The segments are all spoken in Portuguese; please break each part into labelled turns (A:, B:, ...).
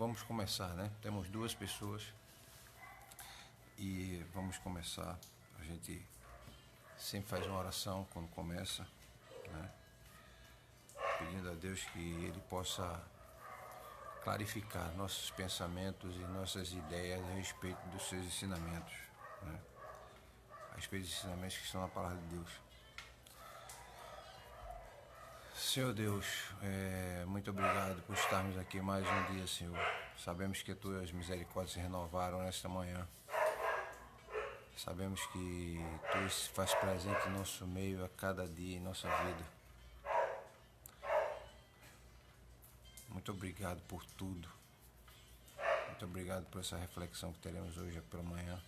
A: vamos começar, né? Temos duas pessoas e vamos começar. A gente sempre faz uma oração quando começa, né? Pedindo a Deus que Ele possa clarificar nossos pensamentos e nossas ideias a respeito dos seus ensinamentos, né? A respeito dos ensinamentos que estão na palavra de Deus. Senhor Deus, muito obrigado por estarmos aqui mais um dia, Senhor. Sabemos que Tuas misericórdias se renovaram nesta manhã. Sabemos que Tu se faz presente em nosso meio a cada dia em nossa vida. Muito obrigado por tudo. Muito obrigado por essa reflexão que teremos hoje pela manhã,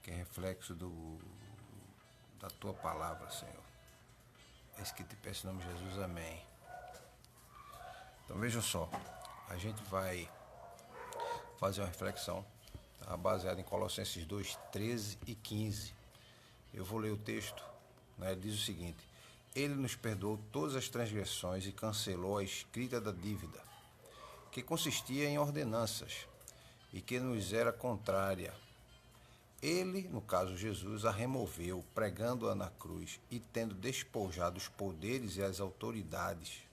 A: que é reflexo da Tua palavra, Senhor. É isso que te peço em nome de Jesus, amém. Então vejam só, a gente vai fazer uma reflexão, tá, baseada em Colossenses 2, 13 e 15. Eu vou ler o texto, né? Diz o seguinte: Ele nos perdoou todas as transgressões e cancelou a escrita da dívida, que consistia em ordenanças e que nos era contrária. Ele, no caso Jesus, a removeu, pregando-a na cruz, e tendo despojado os poderes e as autoridades,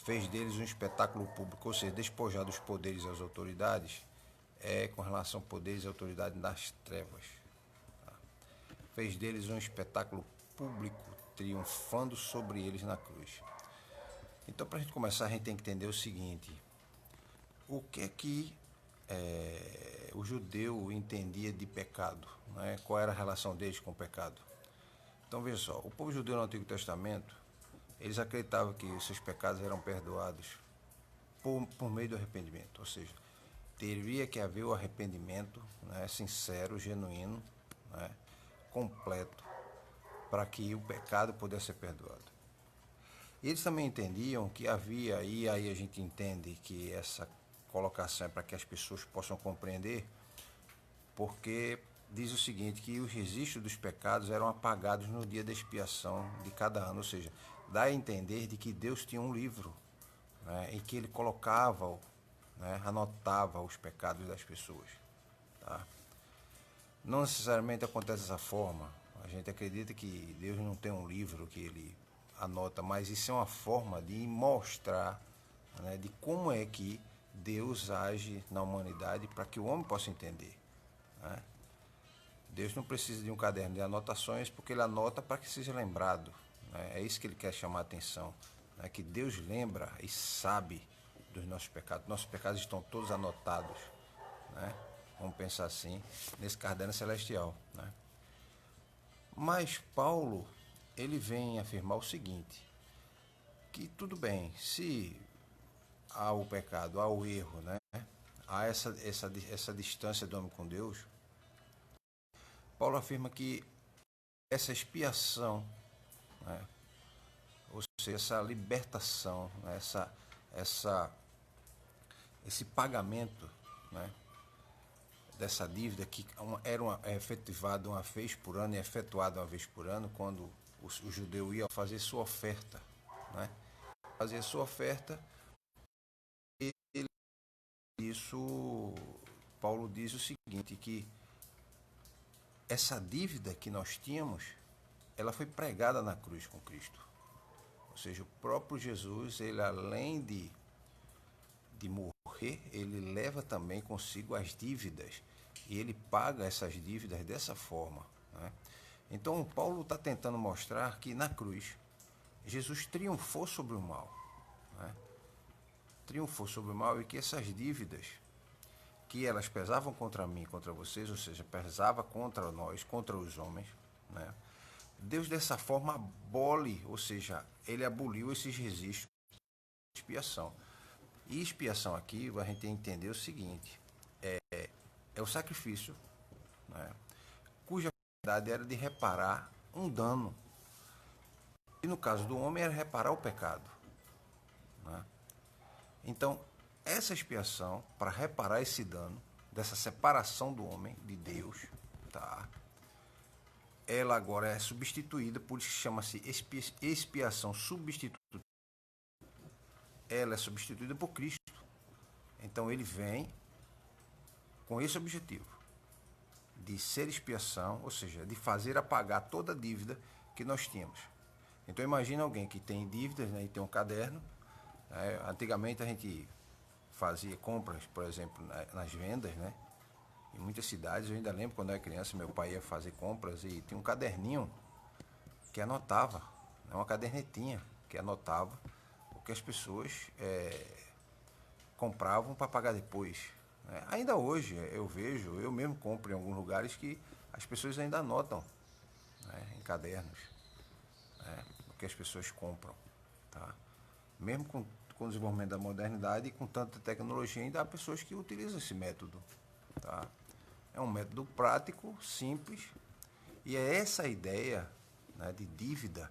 A: fez deles um espetáculo público. Ou seja, despojado os poderes e as autoridades com relação a poderes e autoridades nas trevas. Tá? Fez deles um espetáculo público, triunfando sobre eles na cruz. Então, para a gente começar, a gente tem que entender o seguinte: o que é que o judeu entendia de pecado, né? Qual era a relação deles com o pecado? Então veja só, o povo judeu no Antigo Testamento, eles acreditavam que os seus pecados eram perdoados por meio do arrependimento, ou seja, teria que haver o arrependimento, né, sincero, genuíno, né, completo, para que o pecado pudesse ser perdoado. E eles também entendiam que havia, e aí a gente entende que essa colocação é para que as pessoas possam compreender, porque diz o seguinte, que os registros dos pecados eram apagados no dia da expiação de cada ano, ou seja, dá a entender de que Deus tinha um livro, né, em que Ele colocava, né, anotava os pecados das pessoas. Tá? Não necessariamente acontece dessa forma. A gente acredita que Deus não tem um livro que Ele anota, mas isso é uma forma de mostrar, né, de como é que Deus age na humanidade para que o homem possa entender. Né? Deus não precisa de um caderno de anotações, porque Ele anota para que seja lembrado. Né? É isso que Ele quer chamar a atenção. Né? Que Deus lembra e sabe dos nossos pecados. Nossos pecados estão todos anotados. Né? Vamos pensar assim, nesse caderno celestial. Né? Mas Paulo, ele vem afirmar o seguinte, que tudo bem, se há o pecado, há o erro, né? Há essa distância do homem com Deus, Paulo afirma que essa expiação, né, ou seja, essa libertação, né, esse pagamento, né, dessa dívida que era efetivada uma vez por ano e efetuada uma vez por ano, quando o judeu ia fazer sua oferta, né, fazer sua oferta, e isso Paulo diz o seguinte, que essa dívida que nós tínhamos, ela foi pregada na cruz com Cristo. Ou seja, o próprio Jesus, ele além de morrer, ele leva também consigo as dívidas. E ele paga essas dívidas dessa forma. Né? Então, Paulo está tentando mostrar que na cruz, Jesus triunfou sobre o mal. Né? Triunfou sobre o mal, e que essas dívidas, que elas pesavam contra mim, contra vocês, ou seja, pesava contra nós, contra os homens, né? Deus dessa forma abole, ou seja, ele aboliu esses registros de expiação. E expiação aqui, a gente tem que entender o seguinte, é o sacrifício, né, cuja finalidade era de reparar um dano. E no caso do homem era reparar o pecado. Né? Então, essa expiação, para reparar esse dano, dessa separação do homem de Deus, tá? Ela agora é substituída, por isso chama-se expiação substituta. Ela é substituída por Cristo. Então ele vem com esse objetivo, de ser expiação, ou seja, de fazer apagar toda a dívida que nós tínhamos. Então imagina alguém que tem dívidas, né, e tem um caderno. Antigamente a gente fazia compras, por exemplo, nas vendas, né? Em muitas cidades, eu ainda lembro quando eu era criança, meu pai ia fazer compras e tinha um caderninho que anotava, né, uma cadernetinha que anotava o que as pessoas compravam para pagar depois. Né? Ainda hoje eu vejo, eu mesmo compro em alguns lugares que as pessoas ainda anotam, né, em cadernos, né, o que as pessoas compram. Tá? Mesmo com o desenvolvimento da modernidade e com tanta tecnologia, ainda há pessoas que utilizam esse método. Tá? É um método prático, simples, e é essa a ideia, né, de dívida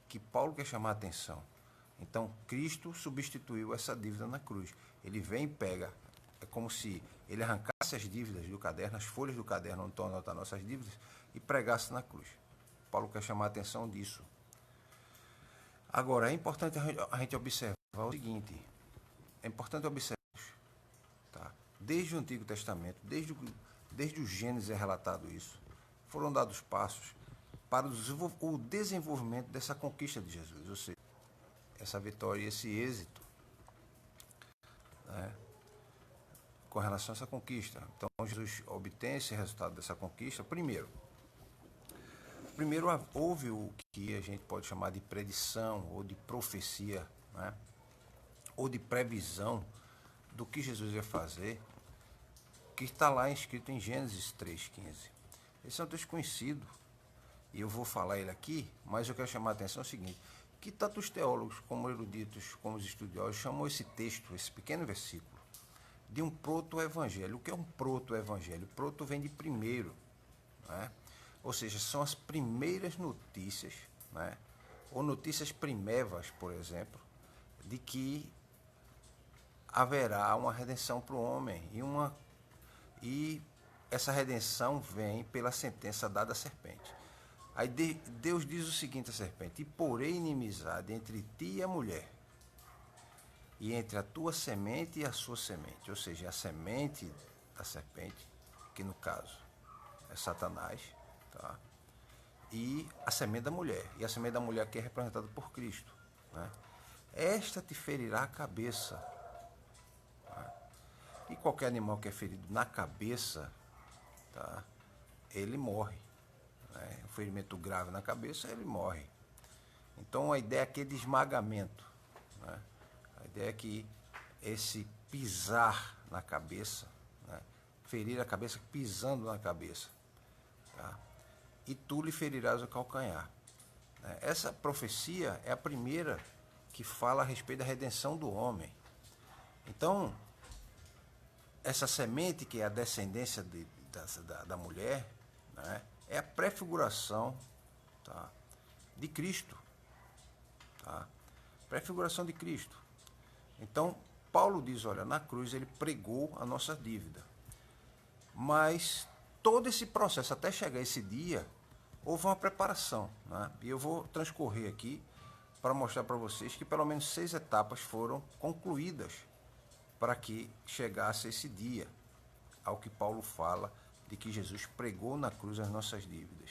A: que Paulo quer chamar a atenção. Então, Cristo substituiu essa dívida na cruz. Ele vem e pega, é como se ele arrancasse as dívidas do caderno, as folhas do caderno onde estão anotadas nossas dívidas, e pregasse na cruz. Paulo quer chamar a atenção disso. Agora, é importante a gente observar o seguinte, é importante observar, tá? Desde o Antigo Testamento, desde o Gênesis é relatado isso, foram dados passos para o desenvolvimento dessa conquista de Jesus, ou seja, essa vitória e esse êxito, né, com relação a essa conquista. Então, Jesus obtém esse resultado dessa conquista. Primeiro houve o que a gente pode chamar de predição ou de profecia, né, ou de previsão do que Jesus ia fazer, que está lá escrito em Gênesis 3,15. Esse é um texto conhecido, e eu vou falar ele aqui, mas eu quero chamar a atenção ao seguinte, que tanto os teólogos, como eruditos, como os estudiosos, chamam esse texto, esse pequeno versículo, de um proto-evangelho. O que é um proto-evangelho? Proto vem de primeiro, né? Ou seja, são as primeiras notícias, né? Ou notícias primevas, por exemplo, de que haverá uma redenção para o homem, e essa redenção vem pela sentença dada à serpente. Aí Deus diz o seguinte à serpente: e porei inimizade entre ti e a mulher, e entre a tua semente e a sua semente. Ou seja, a semente da serpente, que no caso é Satanás, tá? E a semente da mulher. E a semente da mulher aqui é representada por Cristo, né? Esta te ferirá a cabeça. Tá? E qualquer animal que é ferido na cabeça, tá, ele morre. Um ferimento grave na cabeça, ele morre. Então a ideia aqui é de esmagamento, né? A ideia é que esse pisar na cabeça, né, ferir a cabeça pisando na cabeça, tá? E tu lhe ferirás o calcanhar. Essa profecia é a primeira que fala a respeito da redenção do homem. Então, essa semente, que é a descendência da mulher, né, é a prefiguração, tá, de Cristo. Tá? Prefiguração de Cristo. Então, Paulo diz, olha, na cruz ele pregou a nossa dívida. Mas todo esse processo, até chegar esse dia, houve uma preparação, né? E eu vou transcorrer aqui para mostrar para vocês que pelo menos 6 etapas foram concluídas para que chegasse esse dia, ao que Paulo fala de que Jesus pregou na cruz as nossas dívidas.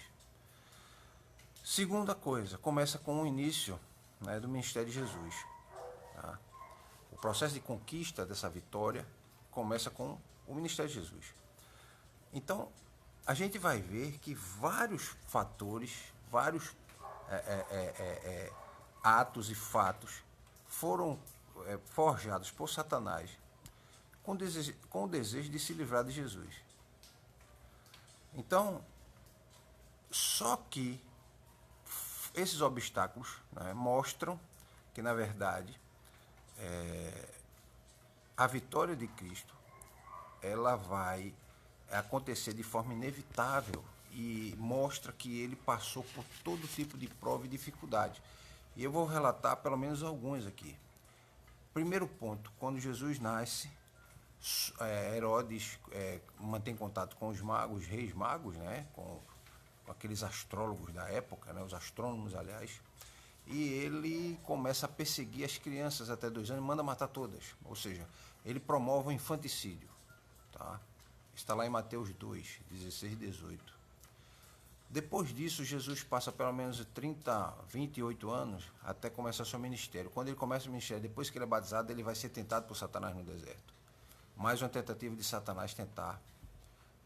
A: Segunda coisa, começa com o início, né, do ministério de Jesus. Tá? O processo de conquista dessa vitória começa com o ministério de Jesus. Então, a gente vai ver que vários fatores, vários atos e fatos foram forjados por Satanás com o desejo de se livrar de Jesus. Então, só que esses obstáculos, né, mostram que, na verdade, a vitória de Cristo ela vai acontecer de forma inevitável e mostra que ele passou por todo tipo de prova e dificuldade. E eu vou relatar pelo menos alguns aqui. Primeiro ponto, quando Jesus nasce, Herodes mantém contato com os magos, reis magos, né, com aqueles astrólogos da época, né, os astrônomos, aliás, e ele começa a perseguir as crianças até 2 anos e manda matar todas. Ou seja, ele promove o infanticídio. Tá? Está lá em Mateus 2, 16 e 18. Depois disso, Jesus passa pelo menos 28 anos até começar seu ministério. Quando ele começa o ministério, depois que ele é batizado, ele vai ser tentado por Satanás no deserto. Mais uma tentativa de Satanás tentar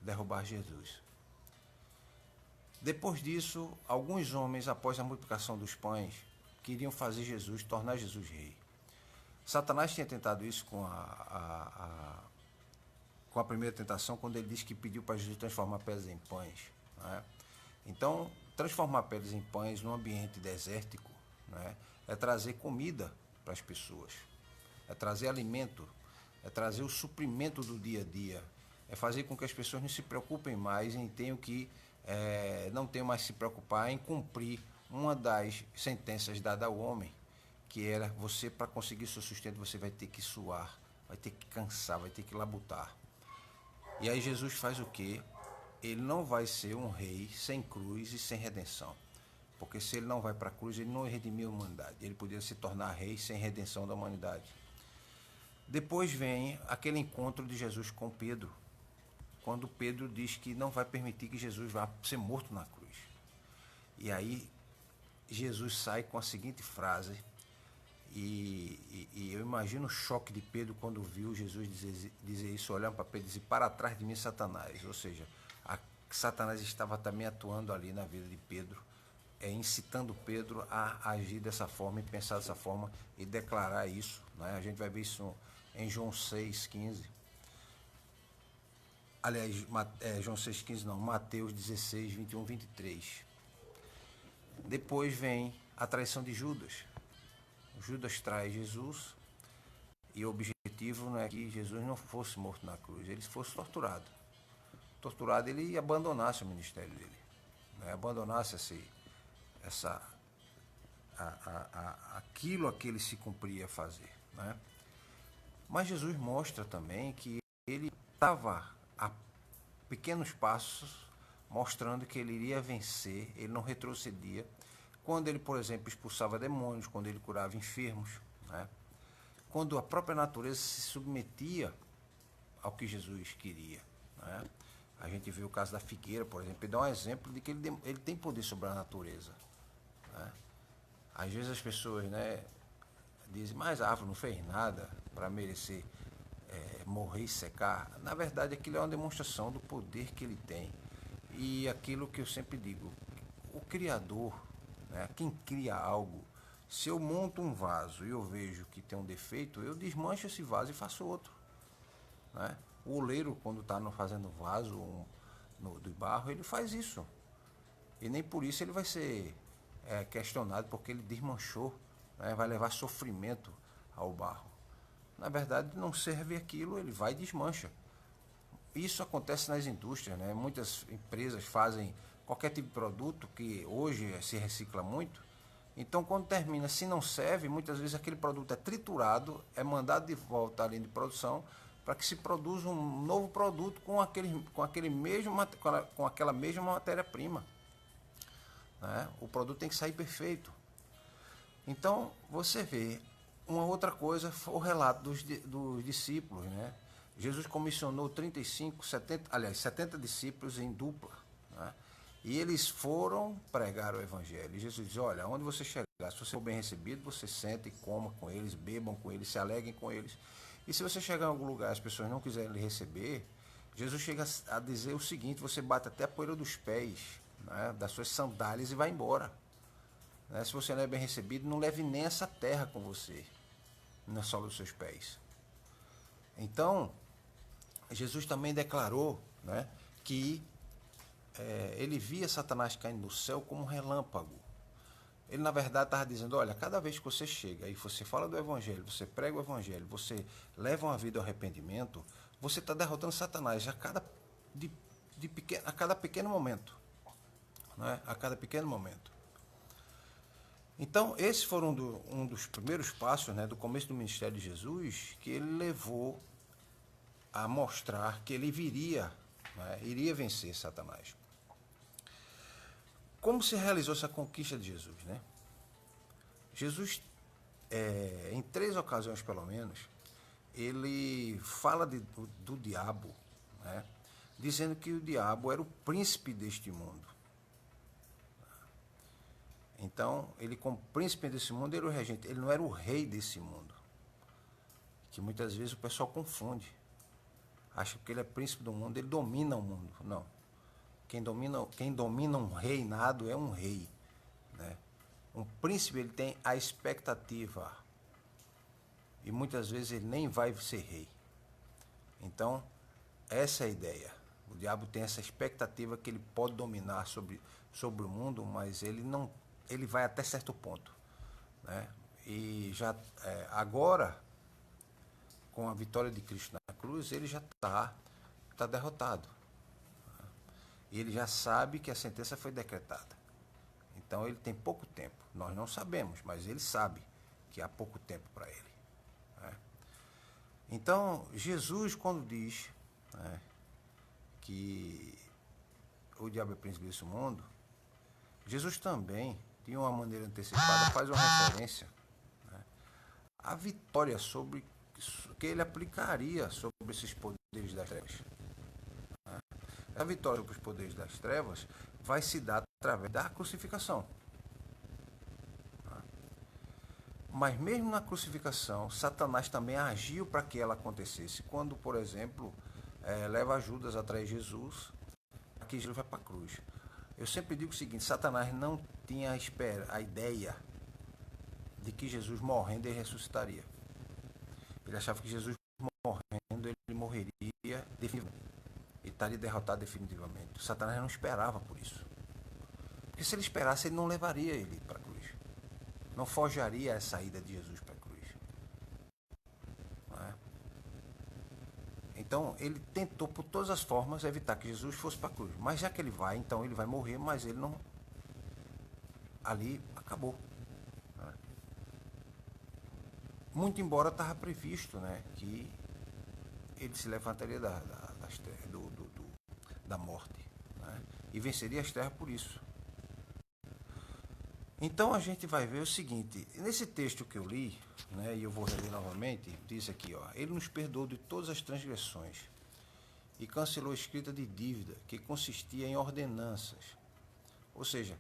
A: derrubar Jesus. Depois disso, alguns homens, após a multiplicação dos pães, queriam fazer Jesus, tornar Jesus rei. Satanás tinha tentado isso com a primeira tentação, quando ele disse que pediu para Jesus transformar pedras em pães. Né? Então, transformar pedras em pães num ambiente desértico, né, é trazer comida para as pessoas, é trazer alimento, é trazer o suprimento do dia a dia, é fazer com que as pessoas não se preocupem mais em não tenham mais se preocupar em cumprir uma das sentenças dadas ao homem, que era: você, para conseguir seu sustento, você vai ter que suar, vai ter que cansar, vai ter que labutar. E aí Jesus faz o quê? Ele não vai ser um rei sem cruz e sem redenção. Porque se ele não vai para a cruz, ele não redimiu a humanidade. Ele poderia se tornar rei sem redenção da humanidade. Depois vem aquele encontro de Jesus com Pedro, quando Pedro diz que não vai permitir que Jesus vá ser morto na cruz. E aí Jesus sai com a seguinte frase, e eu imagino o choque de Pedro quando viu Jesus dizer isso, olhando para Pedro e dizer: para trás de mim, Satanás. Ou seja, Satanás estava também atuando ali na vida de Pedro, incitando Pedro a agir dessa forma e pensar dessa forma e declarar isso. Né? A gente vai ver isso em João 6,15. Aliás, João 6,15 não, Mateus 16, 21, 23. Depois vem a traição de Judas. Judas trai Jesus e o objetivo não é que Jesus não fosse morto na cruz, ele fosse torturado. Torturado, ele abandonasse o ministério dele, né? Abandonasse aquilo a que ele se cumpria fazer, né? Mas Jesus mostra também que ele estava a pequenos passos, mostrando que ele iria vencer, ele não retrocedia. Quando ele, por exemplo, expulsava demônios, quando ele curava enfermos, né? Quando a própria natureza se submetia ao que Jesus queria, né? A gente vê o caso da figueira, por exemplo, e dá um exemplo de que ele tem poder sobre a natureza, né? Às vezes as pessoas, né, dizem: mas a árvore não fez nada para merecer morrer e secar. Na verdade, aquilo é uma demonstração do poder que ele tem. E aquilo que eu sempre digo: o Criador, né, quem cria algo, se eu monto um vaso e eu vejo que tem um defeito, eu desmancho esse vaso e faço outro, né? O oleiro, quando está fazendo vaso de barro, ele faz isso. E nem por isso ele vai ser questionado, porque ele desmanchou, né? Vai levar sofrimento ao barro. Na verdade, não serve aquilo, ele vai e desmancha. Isso acontece nas indústrias, né? Muitas empresas fazem qualquer tipo de produto que hoje se recicla muito. Então, quando termina, se não serve, muitas vezes aquele produto é triturado, é mandado de volta à linha de produção para que se produza um novo produto com aquela mesma matéria-prima, né? O produto tem que sair perfeito. Então, você vê, uma outra coisa foi o relato dos discípulos, né? Jesus comissionou 70 discípulos em dupla, né? E eles foram pregar o evangelho. E Jesus diz: olha, onde você chegar, se você for bem recebido, você senta e coma com eles, bebam com eles, se alegrem com eles. E se você chegar em algum lugar e as pessoas não quiserem lhe receber, Jesus chega a dizer o seguinte: você bate até a poeira dos pés, né, das suas sandálias, e vai embora. Né? Se você não é bem recebido, não leve nem essa terra com você, na sola dos seus pés. Então, Jesus também declarou, né, que ele via Satanás caindo do céu como um relâmpago. Ele, na verdade, estava dizendo: olha, cada vez que você chega e você fala do evangelho, você prega o evangelho, você leva uma vida ao arrependimento, você está derrotando Satanás a cada pequeno momento, né? A cada pequeno momento. Então, esse foram um dos primeiros passos, né, do começo do ministério de Jesus, que ele levou a mostrar que ele viria, né, iria vencer Satanás. Como se realizou essa conquista de Jesus, né? Jesus, em 3 ocasiões pelo menos, ele fala do diabo, né? Dizendo que o diabo era o príncipe deste mundo. Então, ele como príncipe desse mundo, ele era o regente, ele não era o rei desse mundo. Que muitas vezes o pessoal confunde. Acha que ele é príncipe do mundo, ele domina o mundo. Não. Quem domina um reinado é um rei, né? Um príncipe, ele tem a expectativa. E muitas vezes ele nem vai ser rei. Então, essa é a ideia. O diabo tem essa expectativa que ele pode dominar sobre o mundo, mas ele não, ele vai até certo ponto, né? E já agora, com a vitória de Cristo na cruz, ele já está derrotado. E ele já sabe que a sentença foi decretada. Então ele tem pouco tempo. Nós não sabemos, mas ele sabe que há pouco tempo para ele, né? Então, Jesus, quando diz, né, que o diabo é príncipe desse mundo, Jesus também, de uma maneira antecipada, faz uma referência, né, à vitória sobre que ele aplicaria sobre esses poderes das trevas. Né? A vitória sobre os poderes das trevas vai se dar através da crucificação. Mas mesmo na crucificação, Satanás também agiu para que ela acontecesse. Quando, por exemplo, leva Judas a trair Jesus, aqui Jesus vai para a cruz. Eu sempre digo o seguinte, Satanás não tinha a ideia de que Jesus morrendo ele ressuscitaria. Ele achava que Jesus morrendo, ele morreria definitivamente. Ele estaria derrotado definitivamente. Satanás não esperava por isso. Porque se ele esperasse, ele não levaria ele para a cruz. Não forjaria a saída de Jesus para a cruz. Não é? Então, ele tentou por todas as formas evitar que Jesus fosse para a cruz. Mas já que ele vai, então ele vai morrer, mas ele não... Ali acabou. Né? Muito embora estava previsto, né, que ele se levantaria da morte, né, e venceria as terras por isso. Então a gente vai ver o seguinte, nesse texto que eu li, né, e eu vou reler novamente, diz aqui, ó, ele nos perdoou de todas as transgressões e cancelou a escrita de dívida que consistia em ordenanças. Ou seja,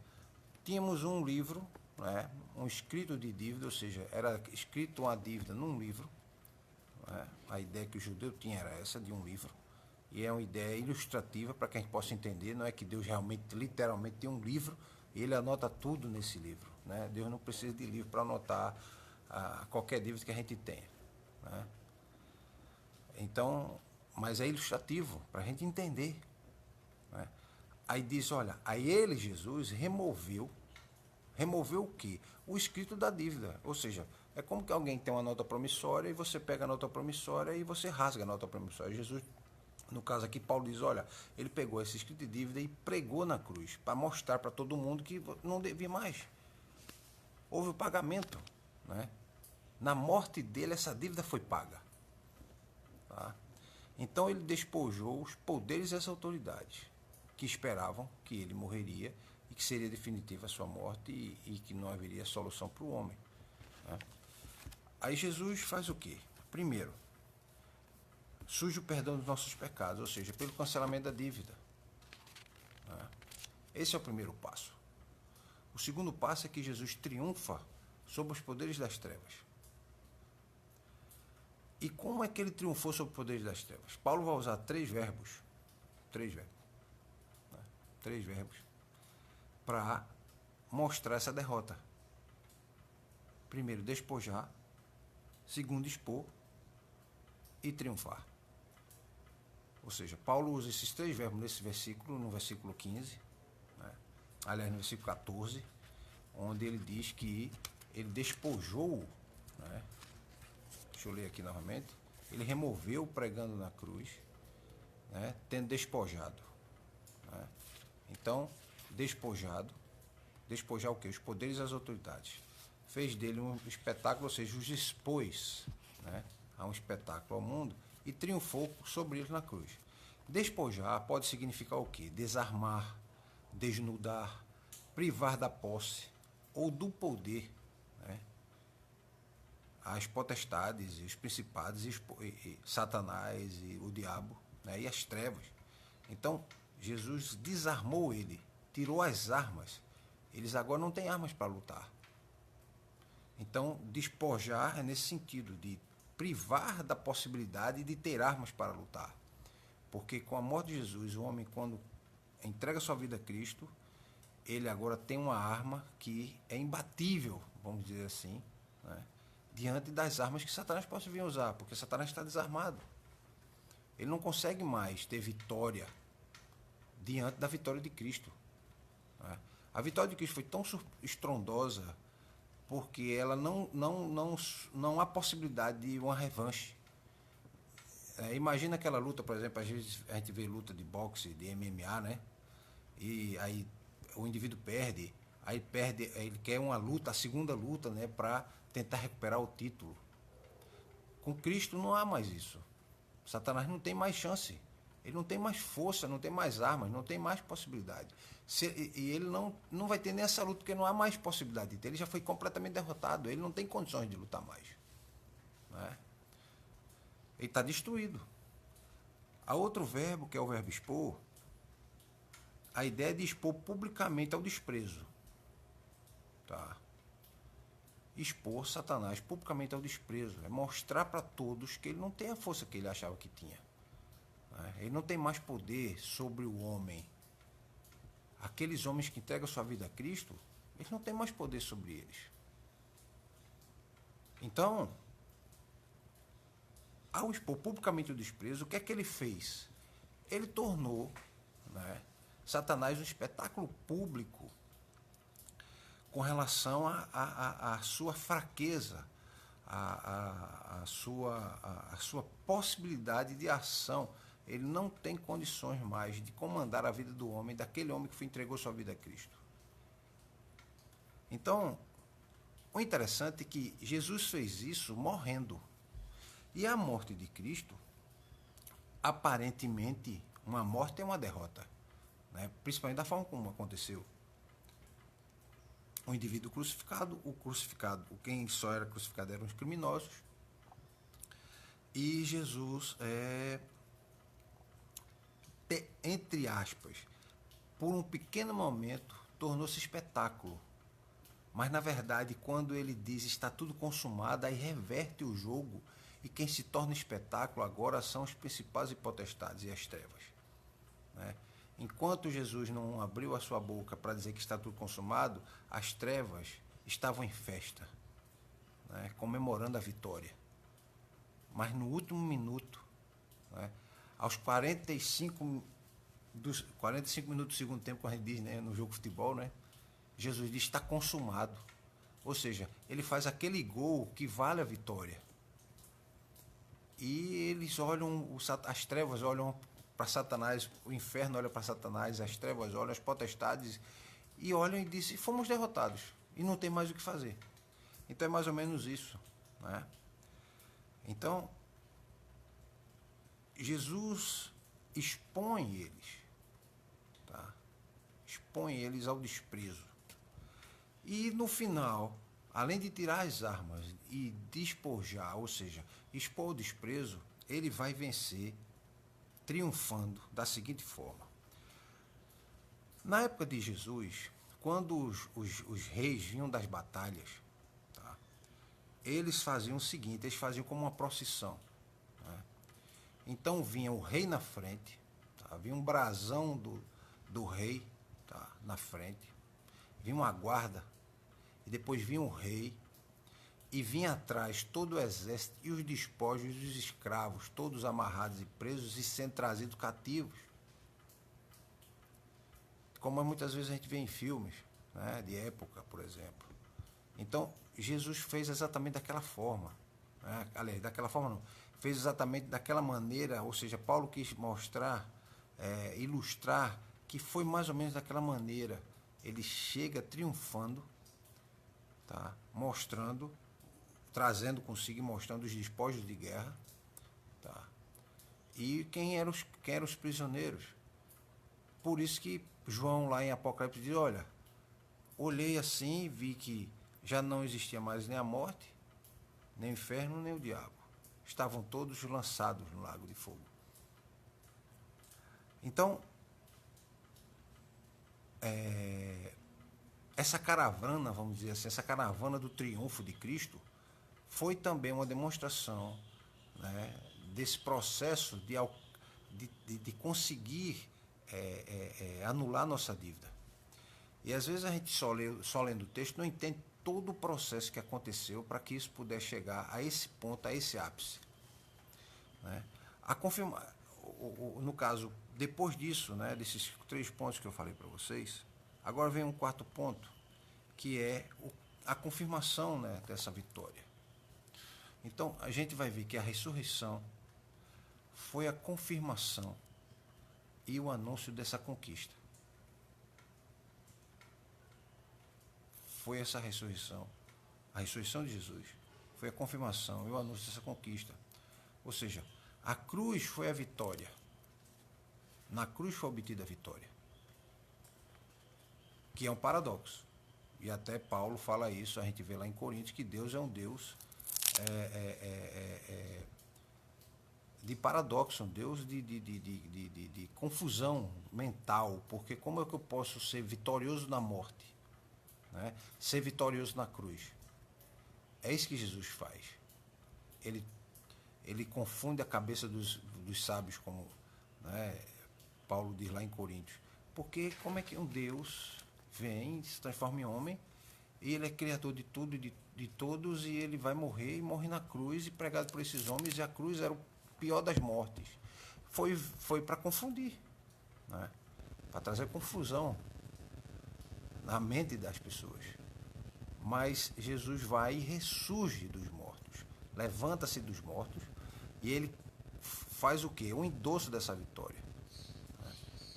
A: tínhamos um livro, né, um escrito de dívida, ou seja, era escrito uma dívida num livro, né, a ideia que o judeu tinha era essa, de um livro, e é uma ideia ilustrativa para que a gente possa entender, não é que Deus realmente, literalmente tem um livro, e ele anota tudo nesse livro, né? Deus não precisa de livro para anotar qualquer dívida que a gente tenha, né? Então, mas é ilustrativo para a gente entender, né? Aí diz, olha, aí ele, Jesus, removeu o quê? O escrito da dívida, ou seja, é como que alguém tem uma nota promissória e você pega a nota promissória e você rasga a nota promissória. Jesus, no caso aqui, Paulo diz, olha, ele pegou esse escrito de dívida e pregou na cruz, para mostrar para todo mundo que não devia mais. Houve o pagamento, né? Na morte dele, essa dívida foi paga. Tá? Então ele despojou os poderes e as autoridades que esperavam que ele morreria e que seria definitiva a sua morte e que não haveria solução para o homem. Né? Aí Jesus faz o quê? Primeiro, surge o perdão dos nossos pecados, ou seja, pelo cancelamento da dívida. Né? Esse é o primeiro passo. O segundo passo é que Jesus triunfa sobre os poderes das trevas. E como é que ele triunfou sobre os poderes das trevas? Paulo vai usar três verbos, para mostrar essa derrota. Primeiro, despojar. Segundo, expor. E triunfar. Ou seja, Paulo usa esses três verbos nesse versículo, no versículo 15, né? Aliás, no versículo 14, onde ele diz que ele despojou, né? Deixa eu ler aqui novamente. Ele removeu pregando na cruz, né? Tendo despojado. Né? Então, despojar o quê? Os poderes e as autoridades. Fez dele um espetáculo, ou seja, os expôs, né, a um espetáculo ao mundo e triunfou sobre eles na cruz. Despojar pode significar o quê? Desarmar, desnudar, privar da posse ou do poder, né, as potestades, os principados, e Satanás e o diabo, né, e as trevas. Então, Jesus desarmou ele, tirou as armas. Eles agora não têm armas para lutar. Então, despojar é nesse sentido, de privar da possibilidade de ter armas para lutar. Porque com a morte de Jesus, o homem, quando entrega sua vida a Cristo, ele agora tem uma arma que é imbatível, vamos dizer assim, né, diante das armas que Satanás pode vir usar, porque Satanás está desarmado. Ele não consegue mais ter vitória diante da vitória de Cristo. Né? A vitória de Cristo foi tão estrondosa porque ela não há possibilidade de uma revanche. Imagina aquela luta, por exemplo, às vezes a gente vê luta de boxe, de MMA, né? E aí o indivíduo perde, ele quer uma luta, a segunda luta, né, para tentar recuperar o título. Com Cristo não há mais isso. Satanás não tem mais chance. Ele não tem mais força, não tem mais armas, não tem mais possibilidade. E ele não vai ter nessa luta, porque não há mais possibilidade de ter. Ele já foi completamente derrotado. Ele não tem condições de lutar mais. Né? Ele está destruído. Há outro verbo, que é o verbo expor. A ideia é de expor publicamente ao desprezo. Tá? Expor Satanás publicamente ao desprezo. É mostrar para todos que ele não tem a força que ele achava que tinha. Ele não tem mais poder sobre o homem. Aqueles homens que entregam sua vida a Cristo, eles não têm mais poder sobre eles. Então, ao expor publicamente o desprezo, o que é que ele fez? Ele tornou, né, Satanás um espetáculo público com relação à sua fraqueza, à sua possibilidade de ação. Ele não tem condições mais de comandar a vida do homem, daquele homem que entregou sua vida a Cristo. Então, o interessante é que Jesus fez isso morrendo. E a morte de Cristo, aparentemente, uma morte é uma derrota. Né? Principalmente da forma como aconteceu. O indivíduo crucificado, quem só era crucificado eram os criminosos. E Jesus entre aspas, por um pequeno momento, tornou-se espetáculo. Mas, na verdade, quando ele diz está tudo consumado, aí reverte o jogo e quem se torna espetáculo agora são os principais e potestades e as trevas. Né? Enquanto Jesus não abriu a sua boca para dizer que está tudo consumado, as trevas estavam em festa, né? Comemorando a vitória. Mas no último minuto, né? Aos 45 minutos do segundo tempo, como a gente diz, né, no jogo de futebol, né, Jesus diz está consumado. Ou seja, ele faz aquele gol que vale a vitória. E eles olham, as trevas olham para Satanás, o inferno olha para Satanás, as trevas olham, as potestades, e olham e dizem, fomos derrotados, e não tem mais o que fazer. Então é mais ou menos isso. Né? Então, Jesus expõe eles, tá? Expõe eles ao desprezo. E no final, além de tirar as armas e despojar, ou seja, expor o desprezo, ele vai vencer triunfando da seguinte forma. Na época de Jesus, quando os reis vinham das batalhas, tá? Eles faziam o seguinte, eles faziam como uma procissão. Então vinha o rei na frente, tá? Vinha um brasão do rei, tá? Na frente, vinha uma guarda, e depois vinha o rei, e vinha atrás todo o exército e os despojos dos escravos, todos amarrados e presos e sendo trazidos cativos. Como muitas vezes a gente vê em filmes, né, de época, por exemplo. Então, Jesus fez exatamente daquela forma. Né? Aliás, daquela forma não. Fez exatamente daquela maneira, ou seja, Paulo quis mostrar, ilustrar, que foi mais ou menos daquela maneira. Ele chega triunfando, tá? Mostrando, trazendo consigo e mostrando os despojos de guerra, tá? E quem eram os prisioneiros. Por isso que João lá em Apocalipse diz, olha, olhei assim, vi que já não existia mais nem a morte, nem o inferno, nem o diabo. Estavam todos lançados no lago de fogo. Então, essa caravana, vamos dizer assim, essa caravana do triunfo de Cristo, foi também uma demonstração, né, desse processo de conseguir anular nossa dívida. E às vezes a gente só lendo o texto não entende todo o processo que aconteceu para que isso pudesse chegar a esse ponto, a esse ápice. Né? No caso, depois disso, né, desses 3 pontos que eu falei para vocês, agora vem um 4º ponto, que é a confirmação, né, dessa vitória. Então, a gente vai ver que a ressurreição foi a confirmação e o anúncio dessa conquista. Foi essa ressurreição, a ressurreição de Jesus, foi a confirmação e o anúncio dessa conquista. Ou seja, a cruz foi a vitória. Na cruz foi obtida a vitória. Que é um paradoxo. E até Paulo fala isso, a gente vê lá em Coríntios, que Deus é um Deus de paradoxo, um Deus de confusão mental. Porque como é que eu posso ser vitorioso na morte? Né? Ser vitorioso na cruz. É isso que Jesus faz. Ele confunde a cabeça dos sábios, como, né, Paulo diz lá em Coríntios. Porque como é que um Deus vem, se transforma em homem, e ele é criador de tudo e de todos, e ele vai morrer, e morre na cruz, e pregado por esses homens, e a cruz era o pior das mortes. Foi para confundir, né? Para trazer confusão na mente das pessoas. Mas Jesus vai e ressurge dos mortos, levanta-se dos mortos, e ele faz o quê? O endosso dessa vitória.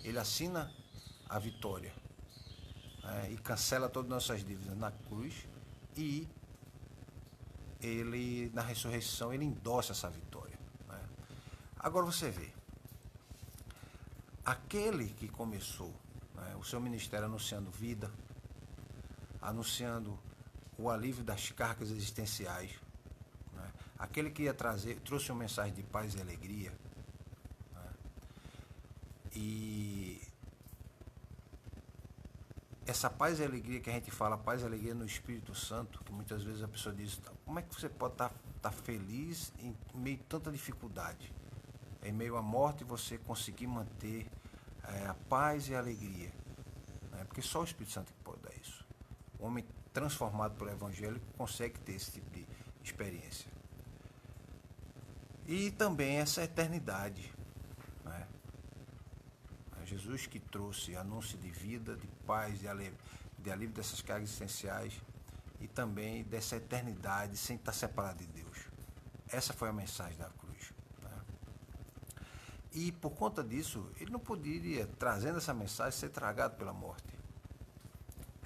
A: Ele assina a vitória, e cancela todas as nossas dívidas na cruz, e ele, na ressurreição, ele endossa essa vitória. Né? Agora você vê, aquele que começou, né, o seu ministério anunciando vida, anunciando o alívio das cargas existenciais, né, aquele que trouxe uma mensagem de paz e alegria, né, e essa paz e alegria que a gente fala, paz e alegria no Espírito Santo, que muitas vezes a pessoa diz, como é que você pode estar feliz em meio a tanta dificuldade? Em meio à morte você conseguir manter a paz e a alegria. Né? Porque só o Espírito Santo que pode dar isso. O homem transformado pelo Evangelho consegue ter esse tipo de experiência. E também essa eternidade. Né? Jesus que trouxe anúncio de vida, de paz, de alívio dessas cargas essenciais e também dessa eternidade sem estar separado de Deus. Essa foi a mensagem da cruz. Né? E por conta disso, ele não poderia, trazendo essa mensagem, ser tragado pela morte.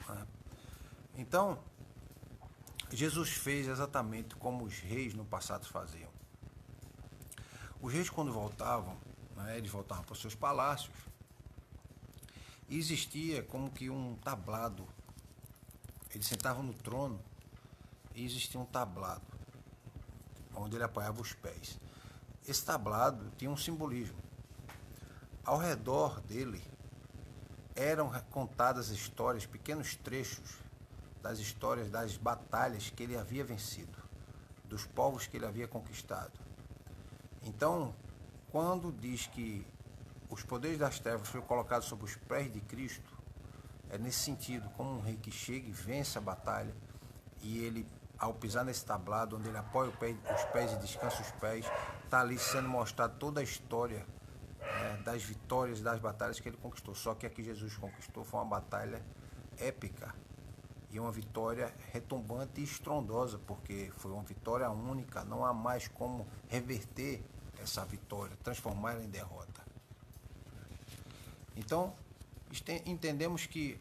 A: Né? Então, Jesus fez exatamente como os reis no passado faziam. Os reis, quando voltavam, né, eles voltavam para os seus palácios, e existia como que um tablado. Eles sentavam no trono e existia um tablado onde ele apoiava os pés. Esse tablado tinha um simbolismo. Ao redor dele eram contadas histórias, pequenos trechos das histórias das batalhas que ele havia vencido, dos povos que ele havia conquistado. Então, quando diz que os poderes das trevas foram colocados sobre os pés de Cristo, é nesse sentido, como um rei que chega e vence a batalha, e ele, ao pisar nesse tablado, onde ele apoia os pés e descansa os pés, está ali sendo mostrada toda a história, né, das vitórias, das batalhas que ele conquistou. Só que a que Jesus conquistou foi uma batalha épica, e uma vitória retumbante e estrondosa, porque foi uma vitória única, não há mais como reverter essa vitória, transformá-la em derrota. Então, entendemos que,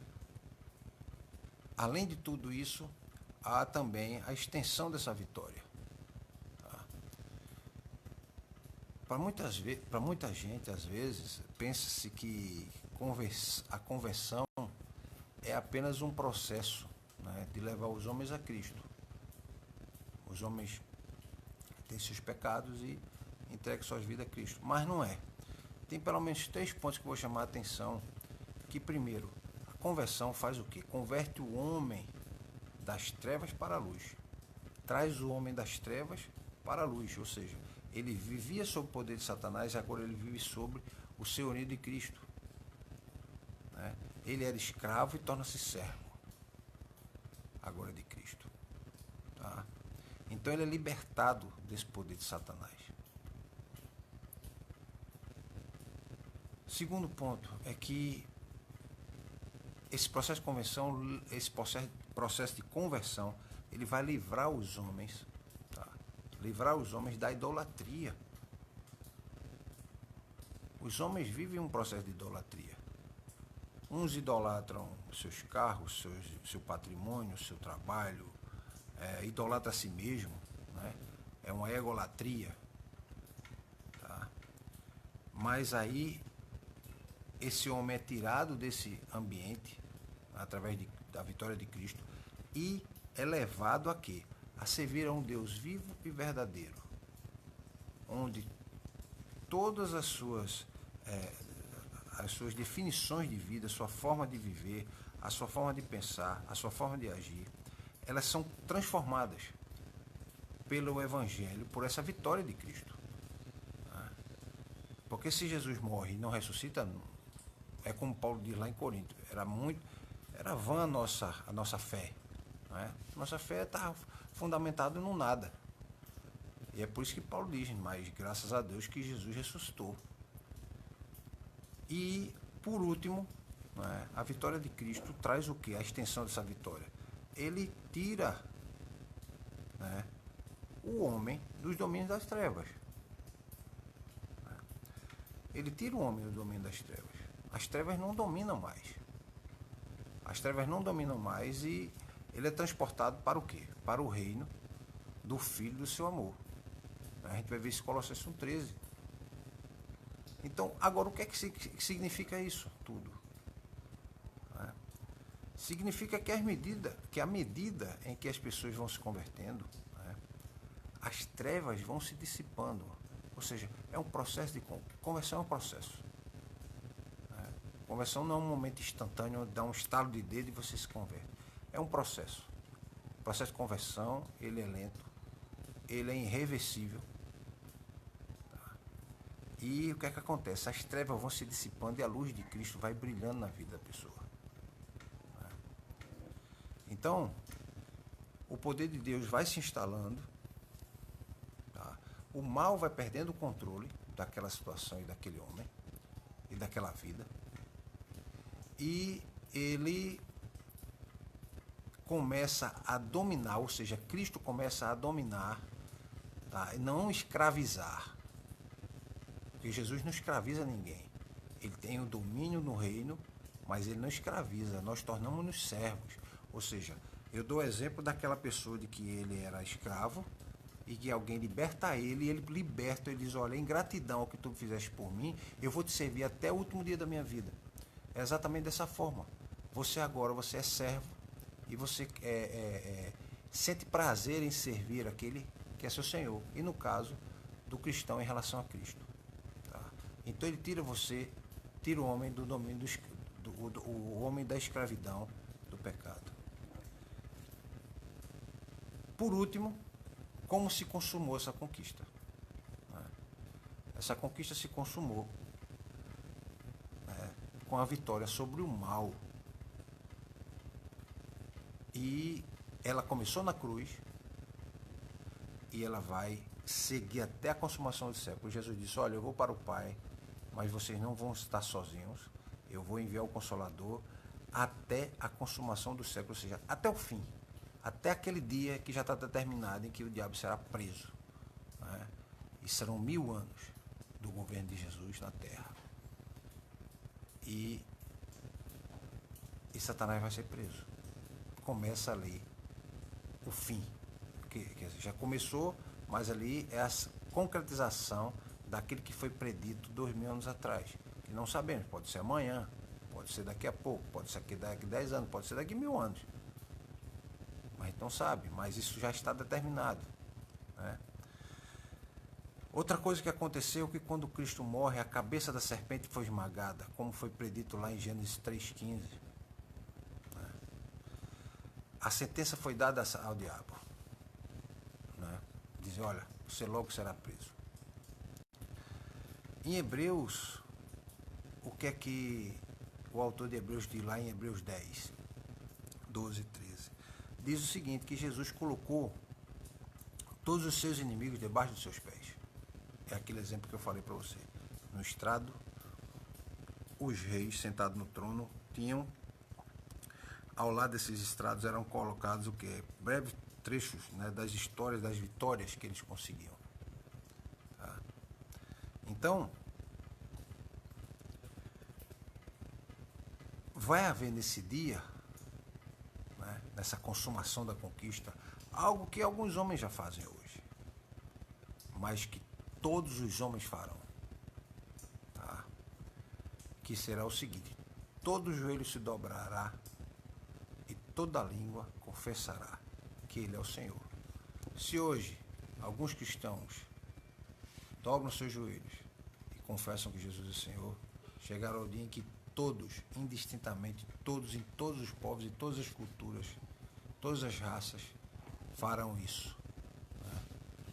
A: além de tudo isso, há também a extensão dessa vitória. Tá? Para muita gente, às vezes, pensa-se que a conversão é apenas um processo, né, de levar os homens a Cristo. Os homens tem seus pecados e entregue suas vidas a Cristo. Mas não é. Tem pelo menos 3 pontos que eu vou chamar a atenção. Que primeiro, a conversão faz o quê? Converte o homem das trevas para a luz. Traz o homem das trevas para a luz. Ou seja, ele vivia sob o poder de Satanás e agora ele vive sobre o senhorio de Cristo. Né? Ele era escravo e torna-se servo agora de Cristo. Tá? Então ele é libertado desse poder de Satanás. Segundo ponto é que esse processo de conversão, esse processo de conversão, ele vai livrar os homens, tá? Livrar os homens da idolatria. Os homens vivem um processo de idolatria. Uns idolatram seus carros, seu patrimônio, seu trabalho, idolatra a si mesmo, né? É uma egolatria. Tá? Mas aí, esse homem é tirado desse ambiente, através da vitória de Cristo, e é levado a quê? A servir a um Deus vivo e verdadeiro, onde todas as suas definições de vida, a sua forma de viver, a sua forma de pensar, a sua forma de agir, elas são transformadas pelo Evangelho, por essa vitória de Cristo. Porque se Jesus morre e não ressuscita, é como Paulo diz lá em Corinto, era vã a nossa fé. Não é? Nossa fé está fundamentada no nada. E é por isso que Paulo diz, mas graças a Deus que Jesus ressuscitou. E, por último, não é? A vitória de Cristo traz o quê? A extensão dessa vitória. Ele tira, né, o homem dos domínios das trevas. Ele tira o homem do domínio das trevas. As trevas não dominam mais. As trevas não dominam mais e ele é transportado para o quê? Para o reino do Filho do seu amor. A gente vai ver isso em Colossenses 1,13. Então, agora, o que é que significa isso tudo? Significa que à medida em que as pessoas vão se convertendo, as trevas vão se dissipando. Ou seja, é um processo de conversão, é um processo. Conversão não é um momento instantâneo, onde dá um estalo de dedo e você se converte. É um processo. O processo de conversão, ele é lento, ele é irreversível. E o que é que acontece? As trevas vão se dissipando e a luz de Cristo vai brilhando na vida da pessoa. Então, o poder de Deus vai se instalando, tá? O mal vai perdendo o controle daquela situação e daquele homem e daquela vida. E ele começa a dominar, ou seja, Cristo começa a dominar, tá? E não escravizar. Porque Jesus não escraviza ninguém. Ele tem o domínio no reino, mas ele não escraviza. Nós tornamos-nos servos. Ou seja, eu dou o exemplo daquela pessoa de que ele era escravo e que alguém liberta ele e ele liberta, ele diz, olha, em gratidão ao que tu fizeste por mim, eu vou te servir até o último dia da minha vida. É exatamente dessa forma. Você é servo e você sente prazer em servir aquele que é seu Senhor. E no caso do cristão em relação a Cristo. Tá? Então ele tira o homem do domínio o homem da escravidão, do pecado. Por último, como se consumou essa conquista? Essa conquista se consumou com a vitória sobre o mal. E ela começou na cruz e ela vai seguir até a consumação do século. Jesus disse, olha, eu vou para o Pai, mas vocês não vão estar sozinhos. Eu vou enviar o Consolador até a consumação do século, ou seja, até o fim. Até aquele dia que já está determinado em que o diabo será preso. Né? E serão 1000 anos do governo de Jesus na Terra. E Satanás vai ser preso. Começa ali o fim. Que já começou, mas ali é a concretização daquilo que foi predito 2000 anos atrás. Que não sabemos, pode ser amanhã, pode ser daqui a pouco, pode ser daqui a 10 anos, pode ser daqui a 1000 anos. Mas a gente não sabe, mas isso já está determinado. Né? Outra coisa que aconteceu é que quando Cristo morre, a cabeça da serpente foi esmagada, como foi predito lá em Gênesis 3,15. A sentença foi dada ao diabo. Né? Diz, olha, você logo será preso. Em Hebreus, o que é que o autor de Hebreus diz lá em Hebreus 10, 12 e 13? Diz o seguinte, que Jesus colocou todos os seus inimigos debaixo dos seus pés. É aquele exemplo que eu falei para você. No estrado, os reis sentados no trono tinham, ao lado desses estrados eram colocados o quê? Breves trechos, né, das histórias, das vitórias que eles conseguiam. Tá? Então, vai haver nesse dia, né, nessa consumação da conquista, algo que alguns homens já fazem hoje, mas que todos os homens farão. Tá? Que será o seguinte: todo joelho se dobrará e toda língua confessará que Ele é o Senhor. Se hoje alguns cristãos dobram seus joelhos e confessam que Jesus é o Senhor, chegará o dia em que todos, indistintamente, todos, em todos os povos e todas as culturas, todas as raças, farão isso. Né?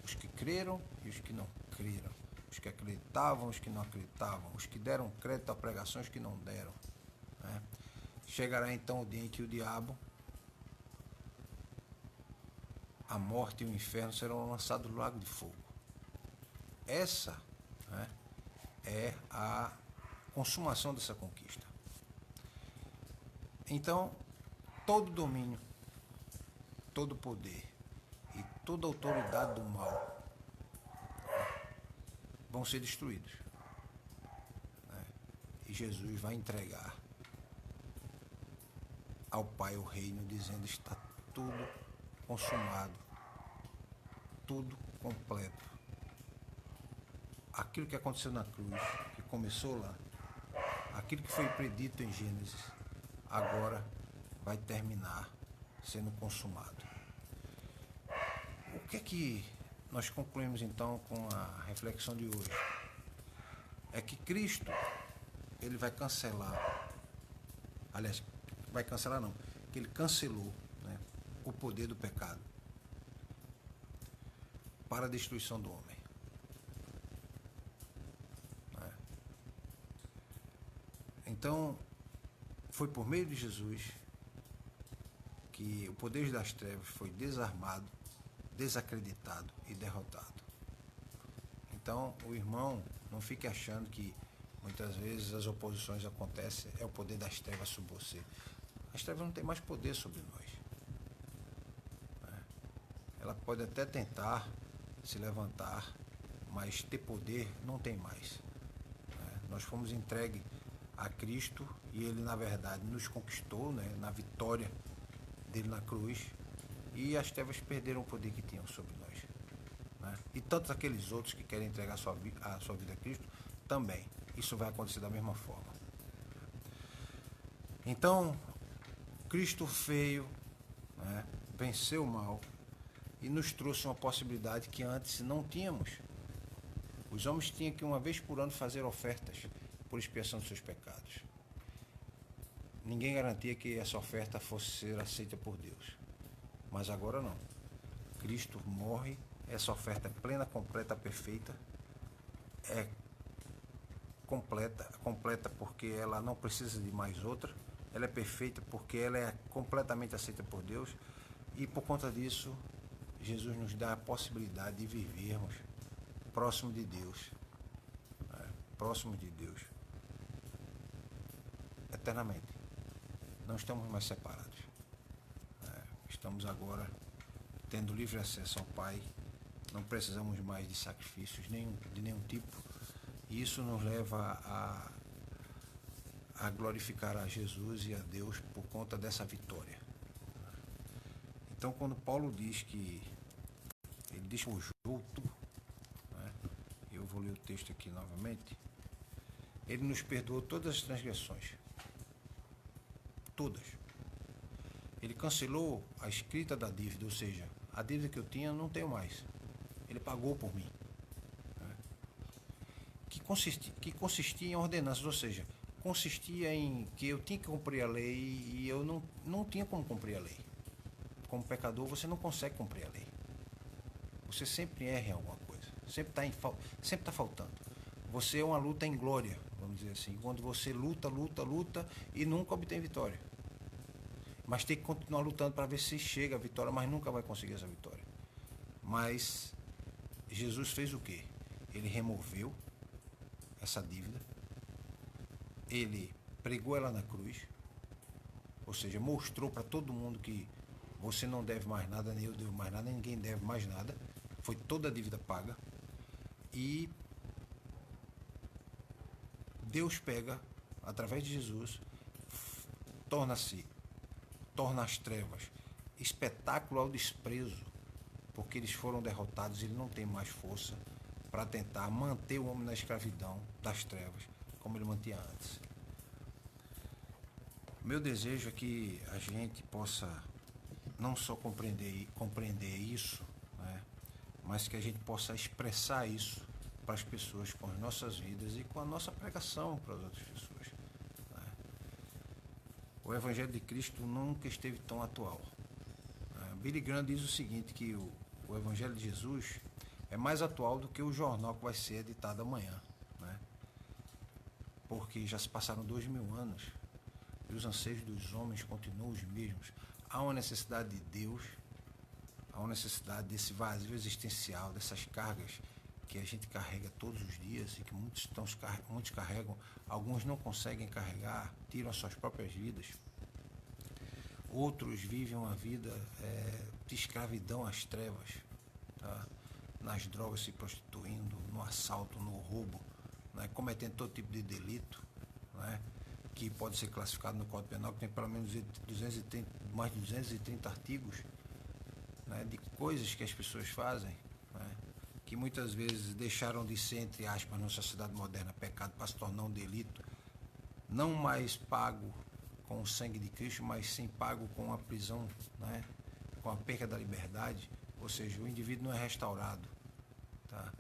A: Os que creram e os que não creram. Os que acreditavam, os que não acreditavam. Os que deram crédito a pregações que não deram. Né? Chegará então o dia em que o diabo, a morte e o inferno serão lançados no lago de fogo. Essa, né, é a consumação dessa conquista. Então, todo domínio, todo poder e toda autoridade do mal vão ser destruídos. Né? E Jesus vai entregar ao Pai o reino, dizendo: está tudo consumado, tudo completo. Aquilo que aconteceu na cruz, que começou lá, aquilo que foi predito em Gênesis, agora vai terminar sendo consumado. O que é que nós concluímos então com a reflexão de hoje? É que Cristo, ele vai cancelar, aliás, vai cancelar não, que ele cancelou, né, o poder do pecado para a destruição do homem. Então, foi por meio de Jesus que o poder das trevas foi desarmado, desacreditado e derrotado. Então, o irmão não fique achando que muitas vezes as oposições acontecem, é o poder das trevas sobre você. As trevas não têm mais poder sobre nós. Ela pode até tentar se levantar, mas ter poder não tem mais. Nós fomos entregues a Cristo e Ele, na verdade, nos conquistou, né, na vitória dele na cruz, e as trevas perderam o poder que tinham sobre nós. Né? E tantos aqueles outros que querem entregar a sua vida a Cristo também. Isso vai acontecer da mesma forma. Então, Cristo veio, né, venceu o mal e nos trouxe uma possibilidade que antes não tínhamos. Os homens tinham que uma vez por ano fazer ofertas por expiação dos seus pecados. Ninguém garantia que essa oferta fosse ser aceita por Deus. Mas agora não. Cristo morre, essa oferta é plena, completa, perfeita, é completa porque ela não precisa de mais outra, ela é perfeita porque ela é completamente aceita por Deus, e por conta disso, Jesus nos dá a possibilidade de vivermos próximo de Deus, próximo de Deus, eternamente. Não estamos mais separados. Estamos agora tendo livre acesso ao Pai, não precisamos mais de sacrifícios de nenhum tipo, e isso nos leva a glorificar a Jesus e a Deus por conta dessa vitória. Então, quando Paulo diz que ele despojou tudo, né, eu vou ler o texto aqui novamente, ele nos perdoou todas as transgressões, todas. Ele cancelou a escrita da dívida, ou seja, a dívida que eu tinha eu não tenho mais. Ele pagou por mim. Né? consistia em ordenanças, ou seja, consistia em que eu tinha que cumprir a lei e eu não tinha como cumprir a lei. Como pecador, você não consegue cumprir a lei. Você sempre erra em alguma coisa, sempre está faltando. Você é uma luta em glória, vamos dizer assim, quando você luta e nunca obtém vitória. Mas tem que continuar lutando para ver se chega a vitória, mas nunca vai conseguir essa vitória. Mas Jesus fez o quê? Ele removeu essa dívida, ele pregou ela na cruz, ou seja, mostrou para todo mundo que você não deve mais nada, nem eu devo mais nada, ninguém deve mais nada. Foi toda a dívida paga. E Deus pega, através de Jesus, torna as trevas espetáculo ao desprezo, porque eles foram derrotados, ele não tem mais força para tentar manter o homem na escravidão das trevas, como ele mantinha antes. Meu desejo é que a gente possa não só compreender isso, né, mas que a gente possa expressar isso para as pessoas com as nossas vidas e com a nossa pregação para as outras pessoas. Né. O Evangelho de Cristo nunca esteve tão atual. Billy Graham diz o seguinte, que o Evangelho de Jesus é mais atual do que o jornal que vai ser editado amanhã. Né? Porque já se passaram 2000 anos e os anseios dos homens continuam os mesmos. Há uma necessidade de Deus, há uma necessidade desse vazio existencial, dessas cargas que a gente carrega todos os dias e que muitos carregam, alguns não conseguem carregar, tiram as suas próprias vidas. Outros vivem uma vida de escravidão às trevas, tá? Nas drogas, se prostituindo, no assalto, no roubo, né? Cometendo todo tipo de delito, né? Que pode ser classificado no Código Penal, que tem pelo menos mais de 230 artigos, né? De coisas que as pessoas fazem, né? Que muitas vezes deixaram de ser, entre aspas, na sociedade moderna, pecado para se tornar um delito, não mais pago com o sangue de Cristo, mas sim pago com a prisão, né? Com a perda da liberdade, ou seja, o indivíduo não é restaurado, tá?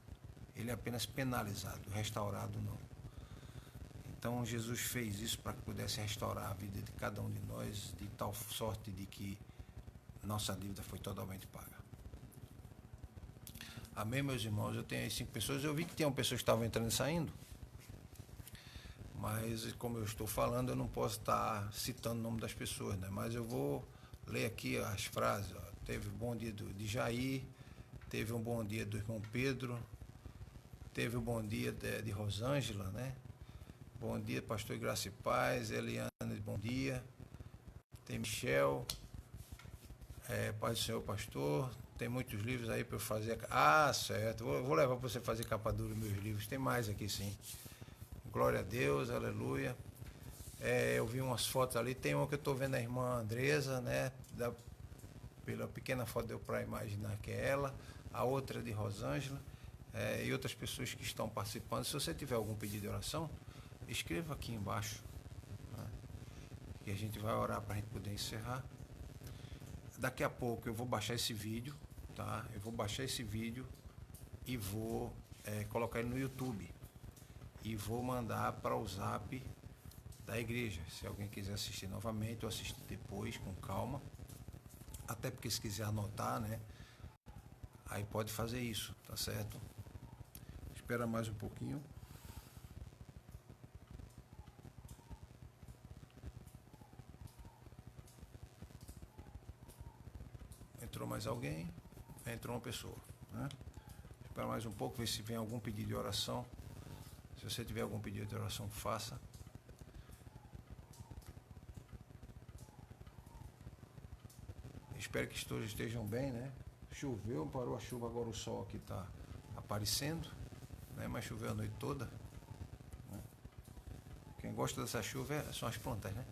A: Ele é apenas penalizado, restaurado não. Então Jesus fez isso para que pudesse restaurar a vida de cada um de nós, de tal sorte de que nossa dívida foi totalmente paga. Amém, meus irmãos? Eu tenho aí 5 pessoas, eu vi que tinham pessoas que estavam entrando e saindo, mas como eu estou falando, eu não posso estar citando o nome das pessoas, né? Mas eu vou ler aqui as frases. Ó. Teve um bom dia de Jair, teve um bom dia do irmão Pedro, teve um bom dia de Rosângela, né? Bom dia, pastor Graça e Paz. Eliane, bom dia. Tem Michel, Paz do Senhor, pastor. Tem muitos livros aí para eu fazer. Ah, certo. Vou levar para você fazer capa dura meus livros. Tem mais aqui, sim. Glória a Deus, aleluia. Eu vi umas fotos ali, tem uma que eu estou vendo a irmã Andresa, né? Pela pequena foto deu para imaginar que é ela, a outra de Rosângela, e outras pessoas que estão participando. Se você tiver algum pedido de oração, escreva aqui embaixo, né? E a gente vai orar para a gente poder encerrar. Daqui a pouco eu vou baixar esse vídeo, tá? Eu vou baixar esse vídeo e vou colocar ele no YouTube. E vou mandar para o Zap da igreja. Se alguém quiser assistir novamente ou assistir depois, com calma. Até porque se quiser anotar, né? Aí pode fazer isso, tá certo? Espera mais um pouquinho. Entrou mais alguém? Entrou uma pessoa, né? Espera mais um pouco, ver se vem algum pedido de oração. Se você tiver algum pedido de oração, faça. Espero que todos estejam bem, né? Choveu, parou a chuva, agora o sol aqui está aparecendo, né? Mas choveu a noite toda, né? Quem gosta dessa chuva são as plantas, né?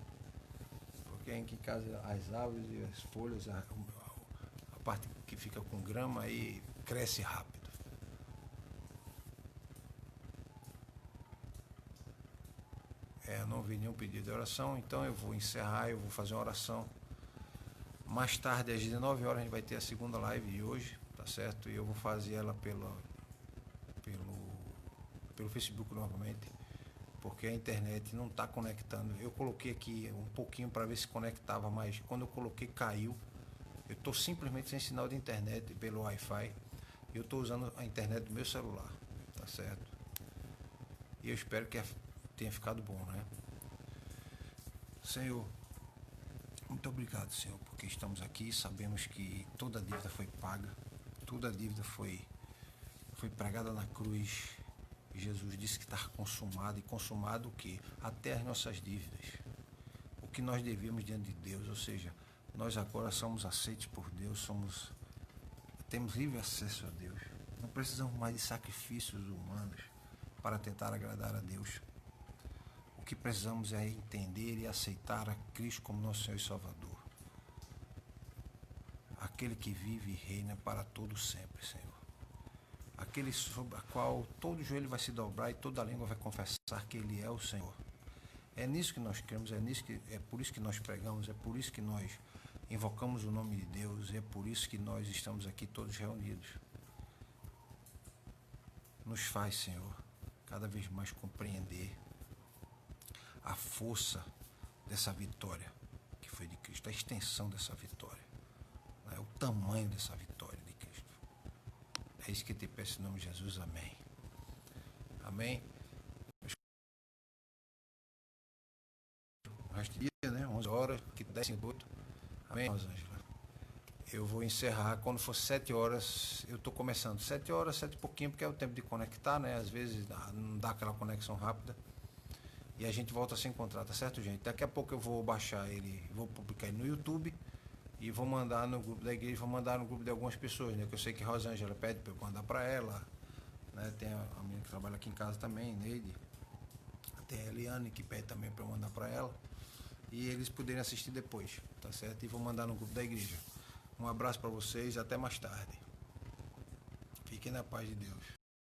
A: Porque aqui em casa as árvores e as folhas, a parte que fica com grama aí cresce rápido. Não vi nenhum pedido de oração, então eu vou encerrar, eu vou fazer uma oração. Mais tarde, às 19 horas, a gente vai ter a segunda live de hoje, tá certo? E eu vou fazer ela pelo pelo Facebook novamente, porque a internet não está conectando. Eu coloquei aqui um pouquinho para ver se conectava, mas quando eu coloquei caiu. Eu estou simplesmente sem sinal de internet pelo Wi-Fi. Eu estou usando a internet do meu celular, tá certo? E eu espero que tenha ficado bom, né? Senhor, muito obrigado, Senhor, porque estamos aqui, sabemos que toda a dívida foi paga, toda a dívida foi pregada na cruz. Jesus disse que está consumado, e consumado o quê? Até as nossas dívidas. O que nós devíamos diante de Deus, ou seja, nós agora somos aceitos por Deus, temos livre acesso a Deus. Não precisamos mais de sacrifícios humanos para tentar agradar a Deus. O que precisamos é entender e aceitar a Cristo como nosso Senhor e Salvador. Aquele que vive e reina para todo sempre, Senhor. Aquele sobre a qual todo joelho vai se dobrar e toda língua vai confessar que Ele é o Senhor. É nisso que nós cremos, é por isso que nós pregamos, é por isso que nós invocamos o nome de Deus, é por isso que nós estamos aqui todos reunidos. Nos faz, Senhor, cada vez mais compreender a força dessa vitória que foi de Cristo, a extensão dessa vitória, né? O tamanho dessa vitória de Cristo. É isso que te peço em nome de Jesus, amém. Amém. O resto do dia, né? 11 horas, que 10h58. Amém, Rosângela. Eu vou encerrar quando for 7 horas. Eu estou começando 7 horas, 7 e pouquinho, porque é o tempo de conectar, né? Às vezes não dá aquela conexão rápida. E a gente volta a se encontrar, tá certo, gente? Daqui a pouco eu vou baixar ele, vou publicar ele no YouTube e vou mandar no grupo da igreja, vou mandar no grupo de algumas pessoas, né? Que eu sei que a Rosângela pede para eu mandar para ela, né? Tem a menina que trabalha aqui em casa também, Neide. Tem a Eliane que pede também para eu mandar para ela. E eles poderem assistir depois, tá certo? E vou mandar no grupo da igreja. Um abraço para vocês, até mais tarde. Fiquem na paz de Deus.